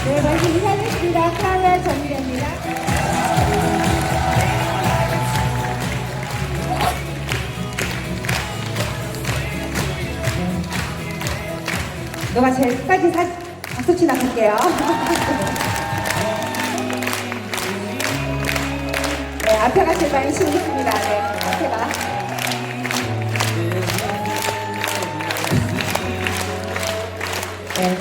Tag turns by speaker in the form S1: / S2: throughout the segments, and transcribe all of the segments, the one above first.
S1: 네, 다시 인사드리겠습니다. 크라우의 정미래입니다. 누가 제일 끝까지 박수 치나 볼게요. 네, 앞에가 제일 많이 치고 있습니다. 네, 앞에가. 네.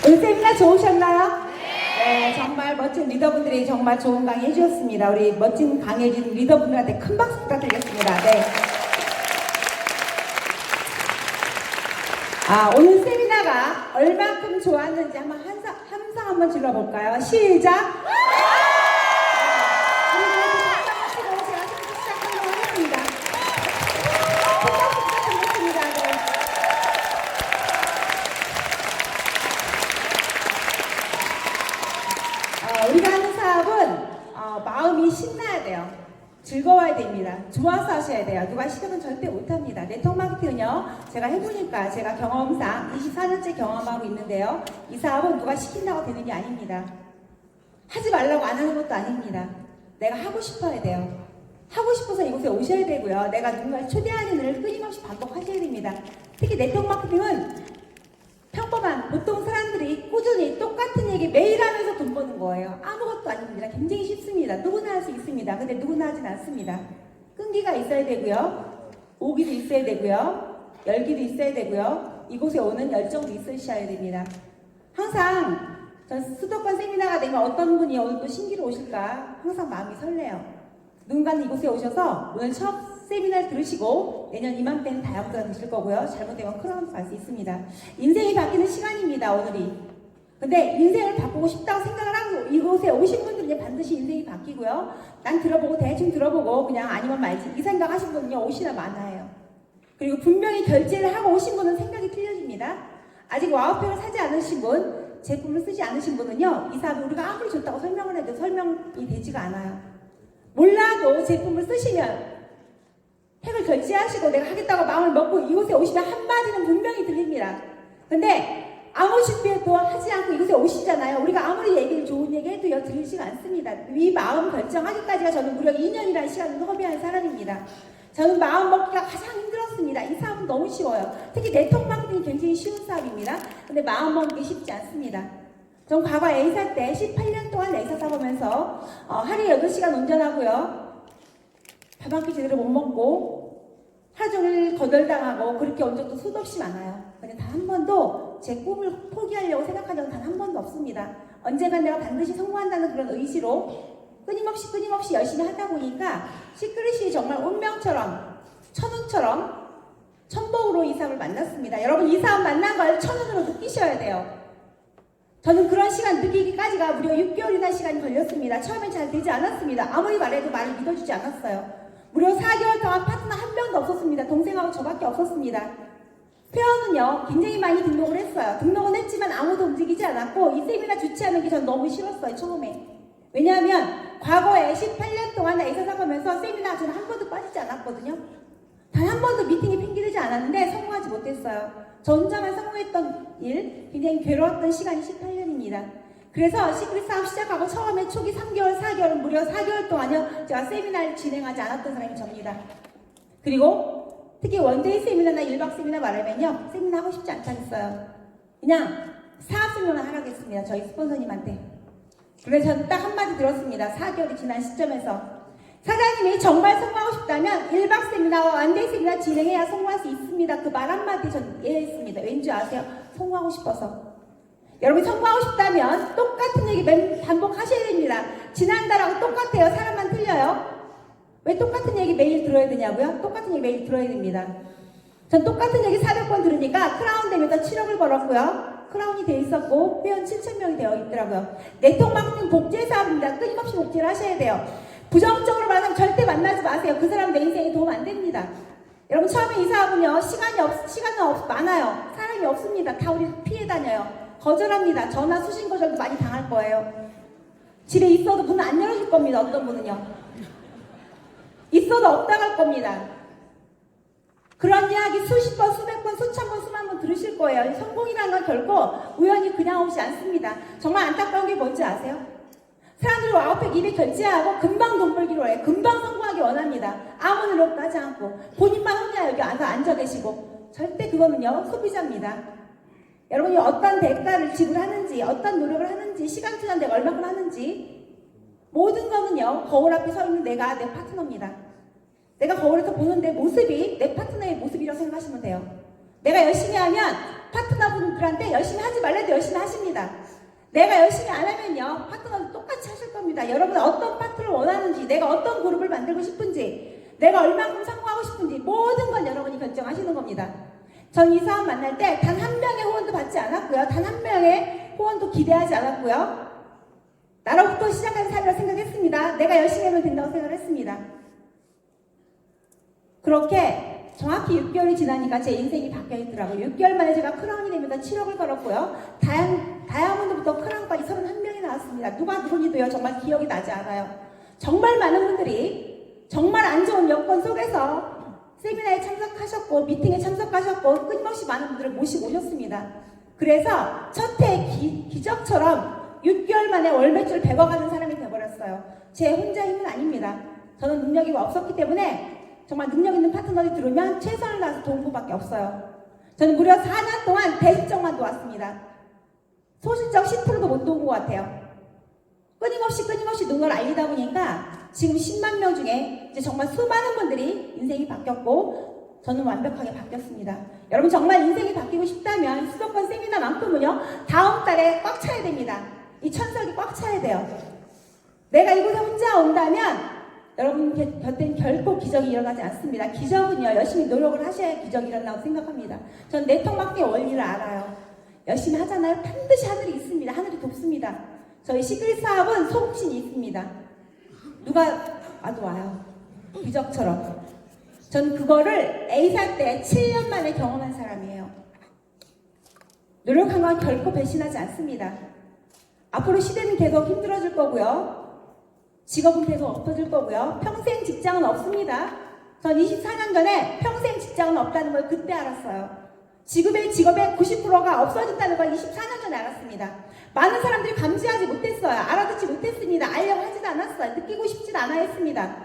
S1: 오늘 세미나 좋으셨나요? 네, 정말 멋진 리더분들이 정말 좋은 강의 해주셨습니다. 우리 멋진 강의 해준 리더분들한테 큰 박수 부탁드리겠습니다. 네. 오늘 세미나가 얼만큼 좋았는지 한번 함성 한번 질러볼까요? 시작! 그리고 제가 시작하도록 하겠습니다. 큰 박수 부탁드리겠습니다. 네. 우리가 하는 사업은 마음이 신나야 돼요. 즐거워야 됩니다. 좋아서 하셔야 돼요. 누가 시켜도 절대 못합니다. 네트워크 마케팅은요, 제가 해보니까 제가 경험상 24년째 경험하고 있는데요, 이 사업은 누가 시킨다고 되는 게 아닙니다. 하지 말라고 안 하는 것도 아닙니다. 내가 하고 싶어야 돼요. 하고 싶어서 이곳에 오셔야 되고요, 내가 누군가를 초대하는 일을 끊임없이 반복하셔야 됩니다. 특히 네트워크 마케팅은 평범한 보통 사람들이 꾸준히 똑같은 얘기 매일 하면서 돈 버는 거예요. 아무것도 아닙니다. 굉장히 쉽습니다. 누구나 할 수 있습니다. 근데 누구나 하진 않습니다. 끈기가 있어야 되고요, 오기도 있어야 되고요, 열기도 있어야 되고요, 이곳에 오는 열정도 있으셔야 됩니다. 항상 전 수도권 세미나가 되면 어떤 분이 오늘 또 신기로 오실까 항상 마음이 설레요. 누군가는 이곳에 오셔서 오늘 첫 세미나를 들으시고 내년 이맘때는 다이아몬드가 되실 거고요, 잘못되면 크라운도 갈 수 있습니다. 인생이 바뀌는 시간입니다, 오늘이. 근데 인생을 바꾸고 싶다고 생각을 하고 이곳에 오신 분들은 반드시 인생이 바뀌고요, 난 들어보고 대충 들어보고 그냥 아니면 말지 이 생각 하신 분은요 오시나 많아요. 그리고 분명히 결제를 하고 오신 분은 생각이 틀려집니다. 아직 와우팩을 사지 않으신 분, 제품을 쓰지 않으신 분은요, 이 사업이 우리가 아무리 좋다고 설명을 해도 설명이 되지가 않아요. 몰라도 제품을 쓰시면 팩을 결제하시고 내가 하겠다고 마음을 먹고 이곳에 오시면 한마디는 분명히 들립니다. 근데 아무 준비도 하지 않고 이곳에 오시잖아요. 우리가 아무리 얘기를 좋은 얘기 해도 들리지가 않습니다. 이 마음 결정하기까지가 저는 무려 2년이라는 시간을 허비한 사람입니다. 저는 마음 먹기가 가장 힘들었습니다. 이 사업은 너무 쉬워요. 특히 네트워크 마케팅이 굉장히 쉬운 사업입니다. 근데 마음 먹기 쉽지 않습니다. 전 과거 A사 때 18년 동안 A사 사보면서 하루에 8시간 운전하고요, 밥 한 끼 제대로 못 먹고 하루 종일 거덜당하고 그렇게 온 적도 수도 없이 많아요. 근데 단 한 번도 제 꿈을 포기하려고 생각한 적은 단 한 번도 없습니다. 언젠간 내가 반드시 성공한다는 그런 의지로 끊임없이 열심히 하다 보니까 시크릿이 정말 운명처럼, 천운처럼, 천복으로 이 사업을 만났습니다. 여러분, 이 사업 만난 걸 천운으로 느끼셔야 돼요. 저는 그런 시간 느끼기까지가 무려 6개월이나 시간이 걸렸습니다. 처음엔 잘 되지 않았습니다. 아무리 말해도 말을 믿어주지 않았어요. 무려 4개월 동안 파트너 한 명도 없었습니다. 동생하고 저밖에 없었습니다. 회원은요 굉장히 많이 등록을 했어요. 등록은 했지만 아무도 움직이지 않았고 이 세미나 주최하는 게 전 너무 싫었어요, 처음에. 왜냐하면 과거에 18년 동안 A사 사업하면서 세미나 저는 한 번도 빠지지 않았거든요. 단 한 번도 미팅이 핑계되지 않았는데 성공하지 못했어요. 저 혼자만 성공했던 일, 굉장히 괴로웠던 시간이 18년입니다. 그래서 시크릿 사업 시작하고 처음에 초기 3개월, 4개월, 무려 4개월 동안요 제가 세미나를 진행하지 않았던 사람이 접니다. 그리고 특히 원데이 세미나나 1박 세미나 말하면요, 세미나 하고 싶지 않다했어요. 그냥 사업 설명을 하라겠습니다, 저희 스폰서님한테. 그래서 저는 딱 한마디 들었습니다. 4개월이 지난 시점에서 사장님이 정말 성공하고 싶다면 1박 세미나와 원데이 세미나 진행해야 성공할 수 있습니다. 그 말 한마디 전 이해했습니다. 왠지 아세요? 성공하고 싶어서. 여러분, 성공하고 싶다면 똑같은 얘기 매일 반복하셔야 됩니다. 지난달하고 똑같아요. 사람만 틀려요. 왜 똑같은 얘기 매일 들어야 되냐고요? 똑같은 얘기 매일 들어야 됩니다. 전 똑같은 얘기 400번 들으니까 크라운 되면서 7억을 벌었고요, 크라운이 돼 있었고 회원 7,000명이 되어 있더라고요. 네트워크 마케팅 복제 사업입니다. 끊임없이 복제를 하셔야 돼요. 부정적으로 말하면 절대 만나지 마세요. 그 사람 내 인생에 도움 안 됩니다. 여러분, 처음에 이 사업은요, 시간은 많아요. 사람이 없습니다. 다 우리 피해 다녀요. 거절합니다. 전화 수신 거절도 많이 당할 거예요. 집에 있어도 문 안 열어줄 겁니다. 어떤 분은요. 있어도 없다 갈 겁니다. 그런 이야기 수십 번, 수백 번, 수천 번, 수만 번 들으실 거예요. 성공이라는 건 결코 우연히 그냥 오지 않습니다. 정말 안타까운 게 뭔지 아세요? 사람들이 와우팩 200 결제하고 금방 돈 벌기로 해. 금방 성공하기 원합니다. 아무 노력도 하지 않고 본인만 혼자 여기 앉아 계시고 절대 그거는요 소비자입니다. 여러분이 어떤 대가를 지불하는지 어떤 노력을 하는지 시간 투자 내가 얼마큼 하는지 모든 거는요 거울 앞에 서 있는 내가 내 파트너입니다. 내가 거울에서 보는 내 모습이 내 파트너의 모습이라고 생각하시면 돼요. 내가 열심히 하면 파트너분들한테 열심히 하지 말래도 열심히 하십니다. 내가 열심히 안 하면요 파트너도 똑같이 하실 겁니다. 여러분 어떤 파트를 원하는지 내가 어떤 그룹을 만들고 싶은지 내가 얼마큼 성공하고 싶은지 모든 건 여러분이 결정하시는 겁니다. 전 이 사람 만날 때 단 한 명의 후원도 받지 않았고요. 단 한 명의 후원도 기대하지 않았고요. 나로부터 시작한 삶이라고 생각했습니다. 내가 열심히 하면 된다고 생각했습니다. 그렇게 정확히 6개월이 지나니까 제 인생이 바뀌어 있더라고요. 6개월 만에 제가 크라운이 되면서 7억을 걸었고요. 다이아몬드부터 크라운까지 31명이 나왔습니다. 누군지도요 정말 기억이 나지 않아요. 정말 많은 분들이 정말 안 좋은 여건 속에서 세미나에 참석하셨고 미팅에 참석하셨고 끊임없이 많은 분들을 모시고 오셨습니다. 그래서 첫해 기적처럼 6개월 만에 월 매출 100억 하는 사람이 되어버렸어요. 제 혼자 힘은 아닙니다. 저는 능력이 없었기 때문에 정말 능력 있는 파트너들이 들어오면 최선을 다해서 도운 것밖에 없어요. 저는 무려 4년 동안 대실적만 도왔습니다. 소실적 10%도 못 도운 것 같아요. 끊임없이 눈을 알리다 보니까 지금 10만 명 중에 이제 정말 수많은 분들이 인생이 바뀌었고 저는 완벽하게 바뀌었습니다. 여러분 정말 인생이 바뀌고 싶다면 수도권 세미나만큼은요 다음 달에 꽉 차야 됩니다. 이 천석이 꽉 차야 돼요. 내가 이곳에 혼자 온다면 여러분 곁엔 결코 기적이 일어나지 않습니다. 기적은요 열심히 노력을 하셔야 기적이 일어나고 생각합니다. 전 네트워크마케팅 원리를 알아요. 열심히 하잖아요. 반드시 하늘이 있습니다. 하늘이 돕습니다. 저희 시크릿 사업은 소금신이 있습니다. 누가 와도 와요. 기적처럼. 전 그거를 A사 때 7년 만에 경험한 사람이에요. 노력한 건 결코 배신하지 않습니다. 앞으로 시대는 계속 힘들어질 거고요. 직업은 계속 없어질 거고요. 평생 직장은 없습니다. 전 24년 전에 평생 직장은 없다는 걸 그때 알았어요. 직업의 90%가 없어진다는 걸 24년 전에 알았습니다. 많은 사람들이 감지하지 못했어요. 알아듣지 못했습니다. 알려고 하지도 않았어요. 느끼고 싶지도 않아 했습니다.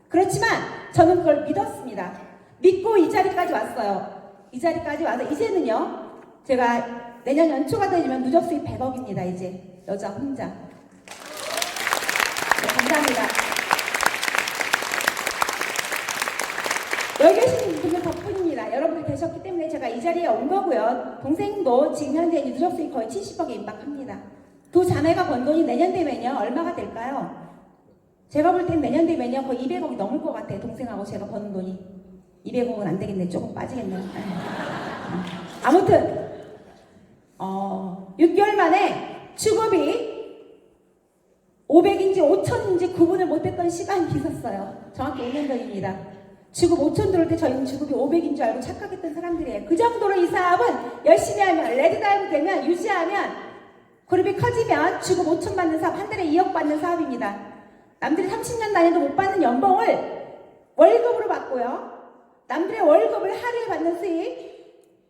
S1: 그렇지만 저는 그걸 믿었습니다. 믿고 이 자리까지 왔어요. 이 자리까지 와서 이제는요. 제가 내년 연초가 되면 누적 수입 100억입니다. 이제 여자 혼자. 네, 감사합니다. 여기 계신 분들 덕분입니다. 여러분들 계셨기 때문에 제가 이 자리에 온 거고요. 동생도 지금 현재 누적 수입 거의 70억에 임박합니다. 두 자매가 번 돈이 내년 되면요 얼마가 될까요? 제가 볼 땐 내년 되면요 거의 200억이 넘을 것 같아요. 동생하고 제가 버는 돈이 200억은 안 되겠네. 조금 빠지겠네요. 아무튼 6개월 만에 주급이 500인지 5천인지 구분을 못했던 시간이 있었어요. 정확히 5년 전입니다. 주급 5천 들어올 때 저희는 주급이 500인 줄 알고 착각했던 사람들이에요. 그 정도로 이 사업은 열심히 하면 레드다이브 되면 유지하면 그룹이 커지면 주급 5천 받는 사업, 한 달에 2억 받는 사업입니다. 남들이 30년 다녀도 못 받는 연봉을 월급으로 받고요. 남들의 월급을 하루에 받는 수익,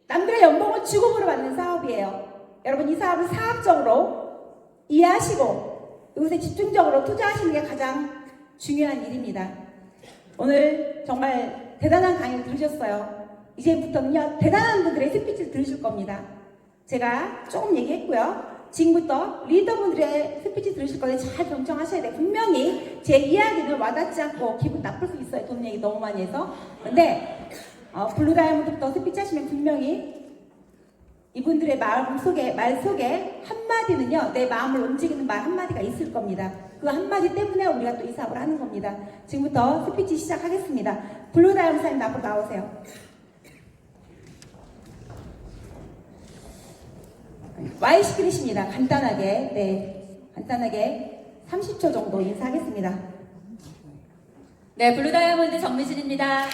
S1: 남들의 연봉을 주급으로 받는 사업이에요. 여러분 이 사업을 사업적으로 이해하시고 이곳에 집중적으로 투자하시는 게 가장 중요한 일입니다. 오늘 정말 대단한 강의를 들으셨어요. 이제부터는요 대단한 분들의 스피치를 들으실 겁니다. 제가 조금 얘기했고요. 지금부터 리더분들의 스피치 들으실 건데 잘 경청하셔야 돼요. 분명히 제 이야기는 와닿지 않고 기분 나쁠 수 있어요. 돈 얘기 너무 많이 해서. 근데 블루 다이아몬드부터 스피치 하시면 분명히 이분들의 말 속에 한마디는요 내 마음을 움직이는 말 한마디가 있을 겁니다. 그 한마디 때문에 우리가 또 이 사업을 하는 겁니다. 지금부터 스피치 시작하겠습니다. 블루 다이아몬드 사님 앞으로 나오세요. Y 시크릿입니다. 간단하게 간단하게 30초 정도 인사하겠습니다.
S2: 네, 블루 다이아몬드 정미진입니다.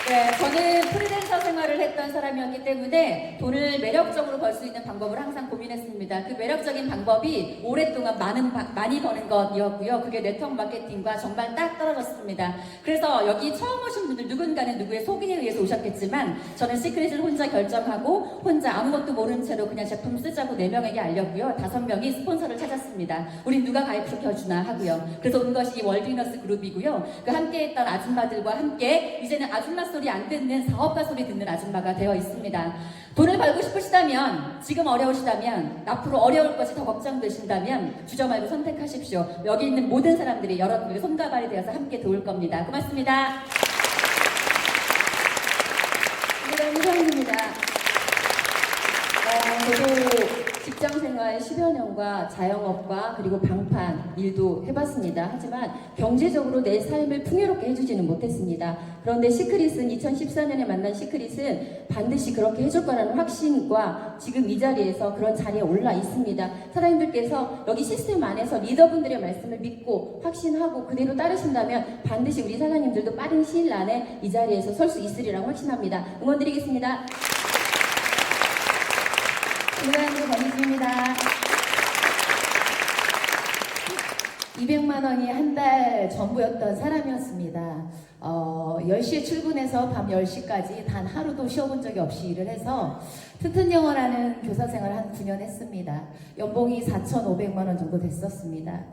S2: 네, 저는 프리랜서 생활을 했던 사람이었기 때문에 돈을 매력적으로 벌 수 있는 방법을 항상 고민했습니다. 그 매력적인 방법이 오랫동안 많이 버는 것이었고요. 그게 네트워크 마케팅과 정말 딱 떨어졌습니다. 그래서 여기 처음 오신 분들 누군가는 누구의 소개에 의해서 오셨겠지만 저는 시크릿을 혼자 결정하고 혼자 아무것도 모른 채로 그냥 제품 쓰자고 4명에게 알렸고요. 5명이 스폰서를 찾았습니다. 우린 누가 가입시켜주나 하고요. 그래서 온 것이 월드위너스 그룹이고요. 그 함께했던 아줌마들과 함께 이제는 아줌마 소리 안 듣는 사업가 소리 듣는 아줌마가 되어 있습니다. 돈을 벌고 싶으시다면, 지금 어려우시다면, 앞으로 어려울 것이 더 걱정되신다면 주저 말고 선택하십시오. 여기 있는 모든 사람들이 여러분들의 손과 발이 되어서 함께 도울 겁니다. 고맙습니다.
S3: 네, 이상입니다. 저도 직장생활 10여 년과 자영업과 그리고 방판 일도 해봤습니다. 하지만 경제적으로 내 삶을 풍요롭게 해주지는 못했습니다. 그런데 시크릿은 2014년에 만난 시크릿은 반드시 그렇게 해줄 거라는 확신과 지금 이 자리에서 그런 자리에 올라 있습니다. 사장님들께서 여기 시스템 안에서 리더분들의 말씀을 믿고 확신하고 그대로 따르신다면 반드시 우리 사장님들도 빠른 시일 안에 이 자리에서 설 수 있으리라고 확신합니다. 응원드리겠습니다. 김은아님 권희주입니다. 200만 원이 한 달 전부였던 사람이었습니다. 10시에 출근해서 밤 10시까지 단 하루도 쉬어본 적이 없이 일을 해서 튼튼 영어라는 교사 생활을 한 9년 했습니다. 연봉이 4,500만 원 정도 됐었습니다.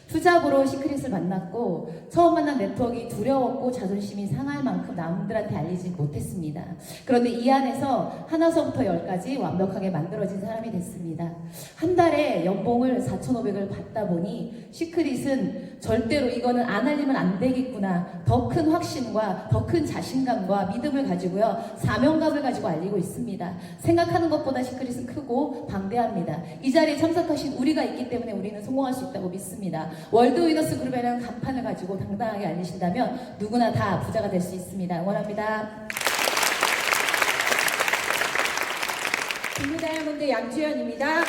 S3: 투잡으로 시크릿을 만났고 처음 만난 네트워크가 두려웠고 자존심이 상할 만큼 남들한테 알리지 못했습니다. 그런데 이 안에서 하나서부터 열까지 완벽하게 만들어진 사람이 됐습니다. 한 달에 연봉을 4,500을 받다 보니 시크릿은 절대로 이거는 안 알리면 안 되겠구나, 더 큰 확신과 더 큰 자신감과 믿음을 가지고요, 사명감을 가지고 알리고 있습니다. 생각하는 것보다 시크릿은 크고 방대합니다. 이 자리에 참석하신 우리가 있기 때문에 우리는 성공할 수 있다고 믿습니다. 월드위너스 그룹이라는 간판을 가지고 당당하게 알리신다면 누구나 다 부자가 될 수 있습니다. 응원합니다.
S1: 블루다이아몬드 양주연입니다.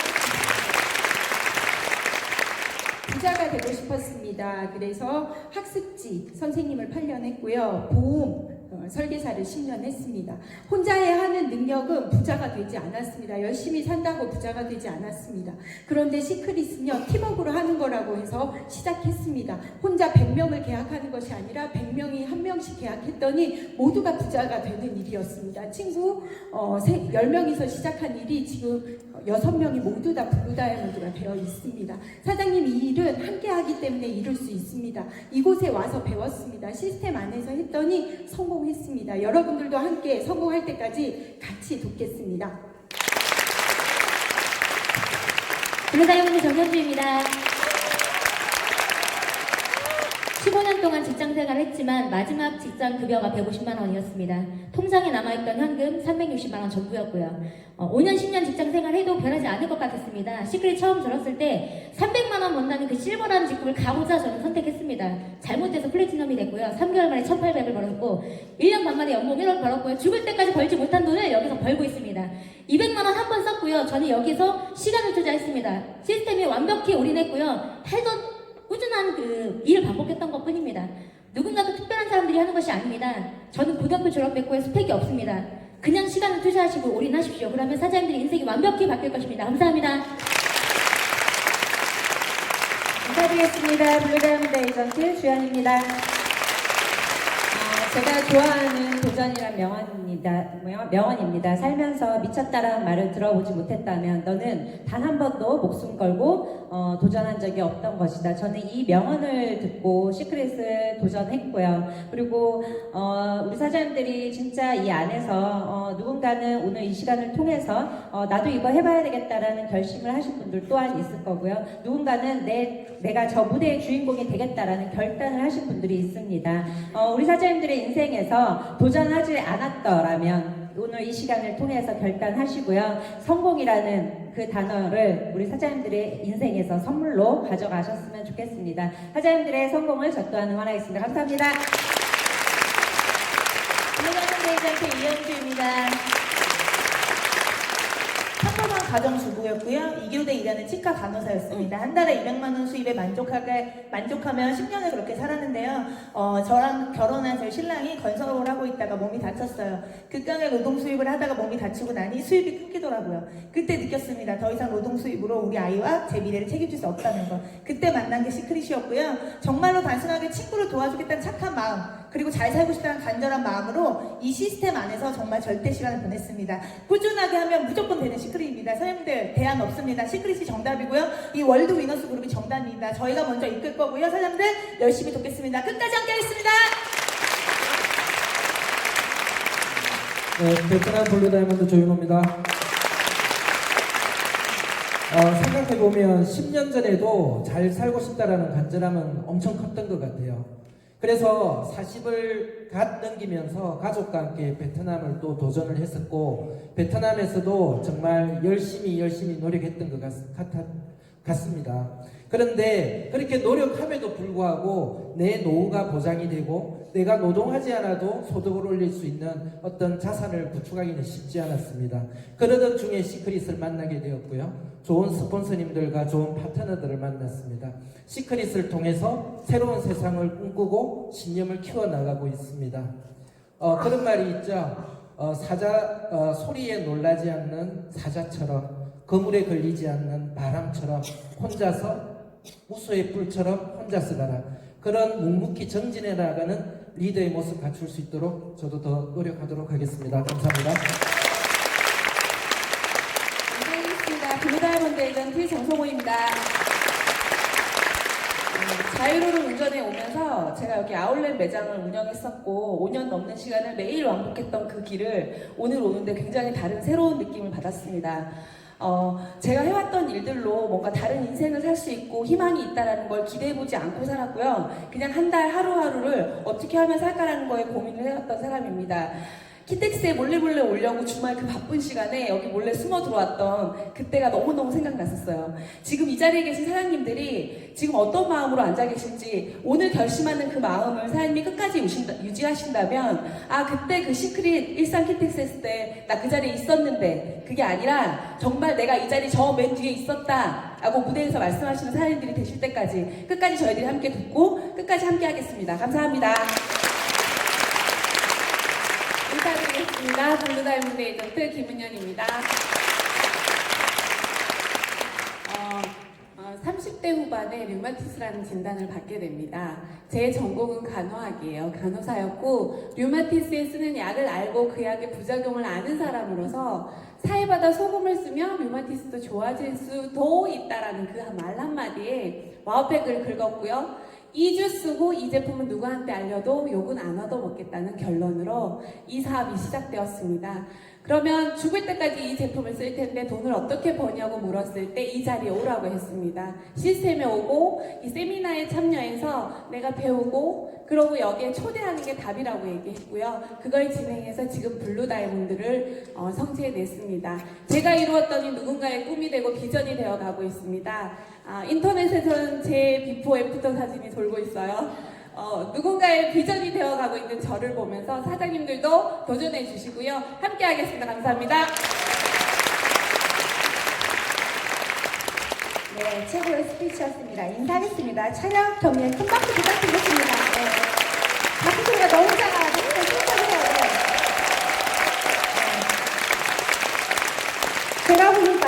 S1: 부자가 되고 싶었습니다. 그래서 학습지 선생님을 8년 했고요. 보험 설계사를 10년 했습니다. 혼자 해야 하는 능력은 부자가 되지 않았습니다. 열심히 산다고 부자가 되지 않았습니다. 그런데 시크릿은요, 팀워크로 하는 거라고 해서 시작했습니다. 혼자 100명을 계약하는 것이 아니라 100명이 한 명씩 계약했더니 모두가 부자가 되는 일이었습니다. 친구 10명이서 시작한 일이 지금 6명이 모두 다 블루다이아몬드가 되어 있습니다. 사장님, 이 일은 함께 하기 때문에 이룰 수 있습니다. 이곳에 와서 배웠습니다. 시스템 안에서 했더니 성공했습니다. 여러분들도 함께 성공할 때까지 같이 돕겠습니다.
S3: 블루다이아몬드 정현주입니다. 15년 동안 직장생활을 했지만 마지막 직장 급여가 150만 원이었습니다. 통장에 남아있던 현금 360만 원 전부였고요. 5년 10년 직장생활 해도 변하지 않을 것 같았습니다. 시크릿 처음 들었을 때 300만 원 번다는 그 실버라는 직급을 가고자 저는 선택했습니다. 잘못해서 플래티넘이 됐고요. 3개월 만에 1,800을 벌었고 1년 반 만에 연봉 1억 벌었고요. 죽을 때까지 벌지 못한 돈을 여기서 벌고 있습니다. 200만 원 한 번 썼고요. 저는 여기서 시간을 투자했습니다. 시스템에 완벽히 올인했고요. 하던 꾸준한 그 일을 반복했던 것 뿐입니다. 누군가도 특별한 사람들이 하는 것이 아닙니다. 저는 고등학교 졸업했고요. 스펙이 없습니다. 그냥 시간을 투자하시고 올인하십시오. 그러면 사장님들의 인생이 완벽히 바뀔 것입니다. 감사합니다.
S1: 인사드리겠습니다. 블루다이아몬드 에이전트 주연입니다. 제가 좋아하는 도전이란 명언입니다. 살면서 미쳤다라는 말을 들어보지 못했다면 너는 단 한 번도 목숨 걸고 도전한 적이 없던 것이다. 저는 이 명언을 듣고 시크릿을 도전했고요. 그리고 우리 사장님들이 진짜 이 안에서 누군가는 오늘 이 시간을 통해서 나도 이거 해봐야 되겠다라는 결심을 하신 분들 또한 있을 거고요. 누군가는 내가 저 무대의 주인공이 되겠다라는 결단을 하신 분들이 있습니다. 우리 사장님들의 인생에서 도전하지 않았더라면 오늘 이 시간을 통해서 결단하시고요. 성공이라는 그 단어를 우리 사장님들의 인생에서 선물로 가져가셨으면 좋겠습니다. 사장님들의 성공을 저 또한 응원하겠습니다. 감사합니다.
S3: 블루다이아몬드 에이전트 이현주입니다. 평범한
S4: 가정주부였고요. 2교대 일하는 치과 간호사였습니다. 한 달에 200만 원 수입에 만족하면 10년을 그렇게 살았는데요. 저랑 결혼한 저희 신랑이 건설을 하고 있다가 몸이 다쳤어요. 극강의 노동 수입을 하다가 몸이 다치고 나니 수입이 끊기더라고요. 그때 느꼈습니다. 더 이상 노동 수입으로 우리 아이와 제 미래를 책임질 수 없다는 거. 그때 만난 게 시크릿이었고요. 정말로 단순하게 친구를 도와주겠다는 착한 마음, 그리고 잘 살고 싶다는 간절한 마음으로 이 시스템 안에서 정말 절대 시간을 보냈습니다. 꾸준하게 하면 무조건 되는 시크릿입니다. 사장님들 대안 없습니다. 시크릿이 정답이고요. 이 월드 위너스 그룹이 정답입니다. 저희가 먼저 이끌 거고요. 사장님들 열심히 돕겠습니다. 끝까지 함께 하겠습니다.
S5: 네, 베트남 블루다이몬드 조윤호입니다. 생각해보면 10년 전에도 잘 살고 싶다라는 간절함은 엄청 컸던 것 같아요. 그래서 40을 갓 넘기면서 가족과 함께 베트남을 또 도전을 했었고, 베트남에서도 정말 열심히 노력했던 것 같습니다. 그런데 그렇게 노력함에도 불구하고 내 노후가 보장이 되고 내가 노동하지 않아도 소득을 올릴 수 있는 어떤 자산을 구축하기는 쉽지 않았습니다. 그러던 중에 시크릿을 만나게 되었고요. 좋은 스폰서님들과 좋은 파트너들을 만났습니다. 시크릿을 통해서 새로운 세상을 꿈꾸고 신념을 키워나가고 있습니다. 그런 말이 있죠. 소리에 놀라지 않는 사자처럼, 거물에 걸리지 않는 바람처럼, 혼자서 무소의 뿔처럼 혼자서 가라. 그런 묵묵히 정진해 나가는 리더의 모습 갖출 수 있도록 저도 더 노력하도록 하겠습니다. 감사합니다.
S1: 반갑습니다. 블루다이몬드 에이전트 정성호입니다. 자유로운 운전에 오면서 제가 여기 아울렛 매장을 운영했었고 5년 넘는 시간을 매일 왕복했던 그 길을 오늘 오는데 굉장히 다른 새로운 느낌을 받았습니다. 제가 해왔던 일들로 뭔가 다른 인생을 살 수 있고 희망이 있다는 걸 기대해보지 않고 살았고요. 그냥 한 달 하루하루를 어떻게 하면 살까라는 거에 고민을 해왔던 사람입니다. 키텍스에 몰래 오려고 주말 그 바쁜 시간에 여기 몰래 숨어 들어왔던 그때가 너무너무 생각났었어요. 지금 이 자리에 계신 사장님들이 지금 어떤 마음으로 앉아 계신지 오늘 결심하는 그 마음을 사장님이 끝까지 유지하신다면 그때 그 시크릿 일산 키텍스 했을 때 나 그 자리에 있었는데 그게 아니라 정말 내가 이 자리 저 맨 뒤에 있었다 라고 무대에서 말씀하시는 사장님들이 되실 때까지 끝까지 저희들이 함께 듣고 끝까지 함께 하겠습니다. 감사합니다.
S6: 인사드리겠습니다. 블루다이몬드 에이전트 김은연입니다. 30대 후반에 류마티스라는 진단을 받게 됩니다. 제 전공은 간호학이에요. 간호사였고 류마티스에 쓰는 약을 알고 그 약의 부작용을 아는 사람으로서 사해바다 소금을 쓰면 류마티스도 좋아질 수도 있다라는 그 말 한마디에 와우팩을 긁었고요. 2주 쓰고 이 제품은 누구한테 알려도 욕은 안 얻어먹겠다는 결론으로 이 사업이 시작되었습니다. 그러면 죽을 때까지 이 제품을 쓸 텐데 돈을 어떻게 버냐고 물었을 때 이 자리에 오라고 했습니다. 시스템에 오고 이 세미나에 참여해서 내가 배우고 그러고 여기에 초대하는 게 답이라고 얘기했고요. 그걸 진행해서 지금 블루다이몬드를 성취해냈습니다. 제가 이루었더니 누군가의 꿈이 되고 비전이 되어가고 있습니다. 인터넷에서는 제 비포 애프터 사진이 돌고 있어요. 누군가의 비전이 되어가고 있는 저를 보면서 사장님들도 도전해 주시고요. 함께 하겠습니다. 감사합니다.
S1: 네, 최고의 스피치였습니다. 인사하겠습니다. 촬영 경례 큰 박수 부탁드리겠습니다. 네. 박수 소리가 너무 작아. 너무 심각해요. 네. 제가 보니까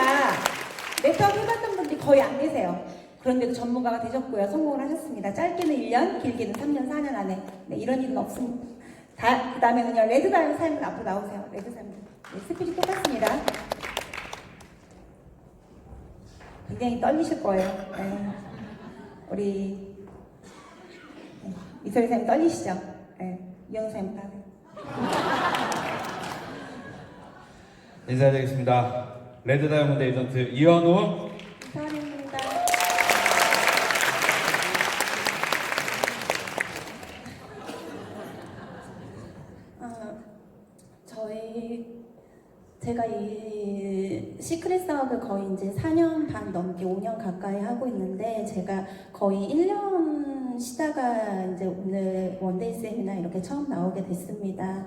S1: 네트워크 해봤던 분들이 거의 안 계세요. 그런데도 전문가가 되셨고요. 성공을 하셨습니다. 짧게는 1년, 길게는 3년, 4년 안에. 네, 이런 일은 없습니다. 그 다음에는요, 레드다이몬드 사장님 앞으로 나오세요. 레드 사장님. 네, 스피치 똑같습니다. 굉장히 떨리실 거예요. 네. 우리 이소리 사장님 떨리시죠? 네. 이현우 사장님 따세요.
S7: 인사드리겠습니다. 레드다이몬드 에이전트 이현우.
S1: 사장님입니다.
S6: 제가 이 시크릿 사업을
S8: 거의 이제 4년 반 넘게 5년 가까이 하고 있는데 제가 거의 1년 쉬다가 이제 오늘 원데이 세미나 이렇게 처음 나오게 됐습니다.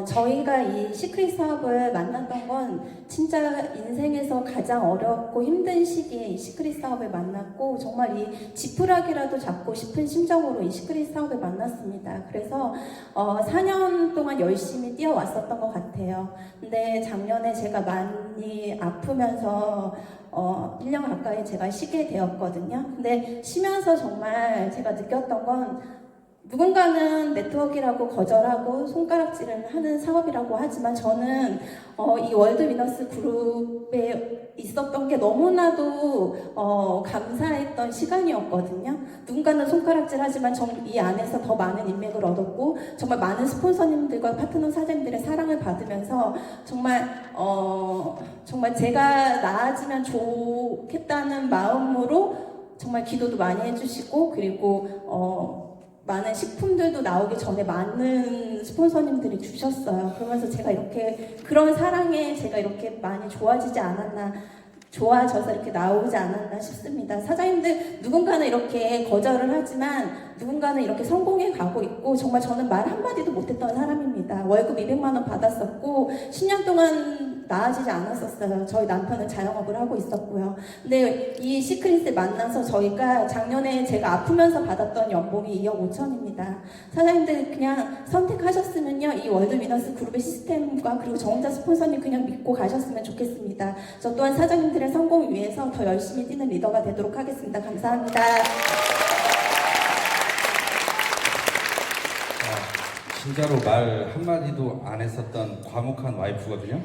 S8: 저희가 이 시크릿 사업을 만났던 건 진짜 인생에서 가장 어렵고 힘든 시기에 이 시크릿 사업을 만났고 정말 이 지푸라기라도 잡고 싶은 심정으로 이 시크릿 사업을 만났습니다. 그래서 4년 동안 열심히 뛰어왔었던 것 같아요. 근데 작년에 제가 많이 아프면서 1년 가까이 제가 쉬게 되었거든요. 근데 쉬면서 정말 제가 느꼈던 건 누군가는 네트워크라고 거절하고 손가락질을 하는 사업이라고 하지만 저는 이 월드 위너스 그룹에 있었던 게 너무나도 감사했던 시간이었거든요. 누군가는 손가락질 하지만 이 안에서 더 많은 인맥을 얻었고 정말 많은 스폰서님들과 파트너 사장님들의 사랑을 받으면서 정말 제가 나아지면 좋겠다는 마음으로 정말 기도도 많이 해주시고 그리고 많은 식품들도 나오기 전에 많은 스폰서님들이 주셨어요. 그러면서 제가 이렇게 그런 사랑에 제가 이렇게 많이 좋아져서 이렇게 나오지 않았나 싶습니다. 사장님들 누군가는 이렇게 거절을 하지만 누군가는 이렇게 성공해 가고 있고 정말 저는 말 한마디도 못했던 사람입니다. 월급 200만 원 받았었고 10년 동안 나아지지 않았었어요. 저희 남편은 자영업을 하고 있었고요. 근데 이 시크릿을 만나서 저희가 작년에 제가 아프면서 받았던 연봉이 2억 5천입니다. 사장님들 그냥 선택하셨으면요. 이 월드 위너스 그룹의 시스템과 그리고 저 혼자 스폰서님 그냥 믿고 가셨으면 좋겠습니다. 저 또한 사장님들의 성공을 위해서 더 열심히 뛰는 리더가 되도록 하겠습니다. 감사합니다.
S7: 진짜로 말 한마디도 안 했었던 과묵한 와이프거든요.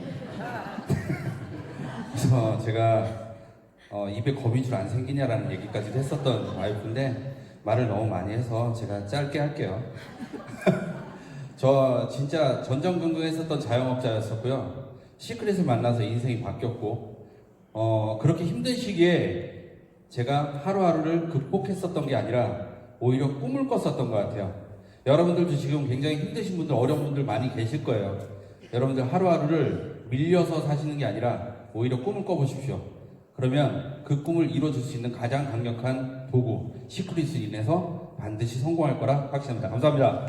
S7: 그래서 제가 입에 거미줄 안 생기냐라는 얘기까지도 했었던 와이프인데 말을 너무 많이 해서 제가 짧게 할게요. 저 진짜 전전긍긍했었던 자영업자였었고요. 시크릿을 만나서 인생이 바뀌었고 그렇게 힘든 시기에 제가 하루하루를 극복했었던 게 아니라 오히려 꿈을 꿨었던 것 같아요. 여러분들도 지금 굉장히 힘드신 분들, 어려운 분들 많이 계실 거예요. 여러분들 하루하루를 밀려서 사시는 게 아니라 오히려 꿈을 꿔보십시오. 그러면 그 꿈을 이뤄줄 수 있는 가장 강력한 도구, 시크릿을 인해서 반드시 성공할 거라 확신합니다. 감사합니다.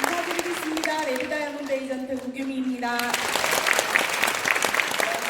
S1: 감사드리겠습니다. 레드 다이아몬드 에이전트 구규미입니다.